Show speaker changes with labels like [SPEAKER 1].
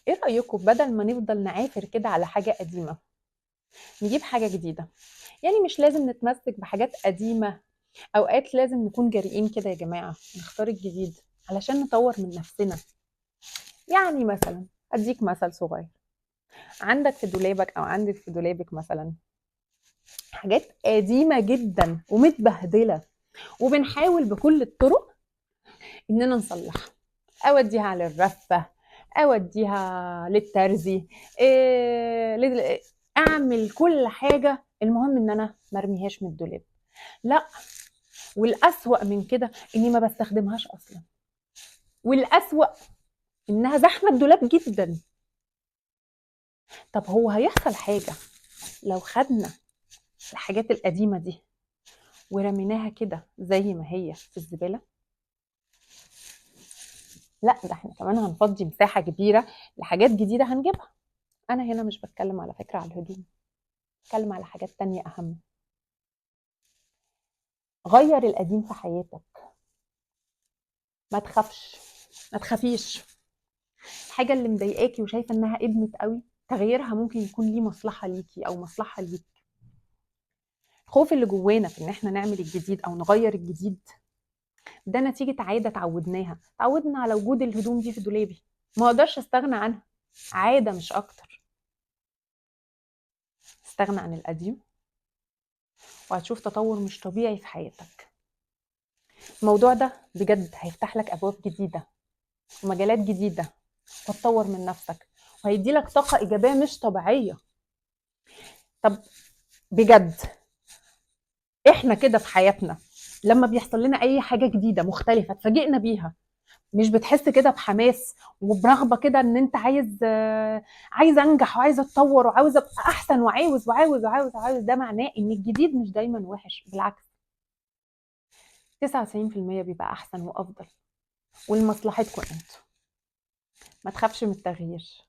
[SPEAKER 1] ايه رأيكم بدل ما نفضل نعافر كده على حاجة قديمة نجيب حاجة جديدة؟ يعني مش لازم نتمسك بحاجات قديمة. اوقات لازم نكون جريئين كده يا جماعة، نختار الجديد علشان نطور من نفسنا. يعني مثلا اديك مثل صغير. عندك في دولابك او عندك في دولابك مثلا حاجات قديمة جدا ومتبهدلة، وبنحاول بكل الطرق اننا نصلحها، اوديها على الرفة، اوديها للترزي، اعمل كل حاجة، المهم ان انا مرميهاش من الدولاب. لا، والاسوأ من كده اني ما بستخدمهاش اصلا، والاسوأ انها زحمة الدولاب جدا. طب هو هيحصل حاجة لو خدنا الحاجات القديمة دي ورميناها كده زي ما هي في الزبالة؟ لا، ده احنا كمان هنفضي مساحة كبيرة لحاجات جديدة هنجيبها. انا هنا مش بتكلم على فكرة على الهدوم، بتكلم على حاجات تانية اهم. غير القديم في حياتك، ما تخافش، ما تخافيش. الحاجة اللي مضايقاكي وشايفة انها ادمت قوي، تغييرها ممكن يكون ليه مصلحة ليكي او مصلحة ليك. الخوف اللي جوانا في ان احنا نعمل الجديد او نغير الجديد ده نتيجة عادة تعودنا على وجود الهدوم دي في دولابي، ما اقدرش استغنى عنها، عادة مش اكتر. استغنى عن القديم وهتشوف تطور مش طبيعي في حياتك. الموضوع ده بجد هيفتح لك ابواب جديدة ومجالات جديدة، وتطور من نفسك، وهيدي لك طاقة إيجابية مش طبيعية. طب بجد، إحنا كده في حياتنا لما بيحصل لنا أي حاجة جديدة مختلفة اتفاجئنا بيها، مش بتحس كده بحماس وبرغبة كده إن أنت عايز أنجح وعايز أتطور وعاوز أبقى أحسن وعاوز؟ ده معناه إن الجديد مش دايما وحش، بالعكس 99% بيبقى أحسن وأفضل، ولمصلحتكم أنتوا. ما تخافش من التغيير،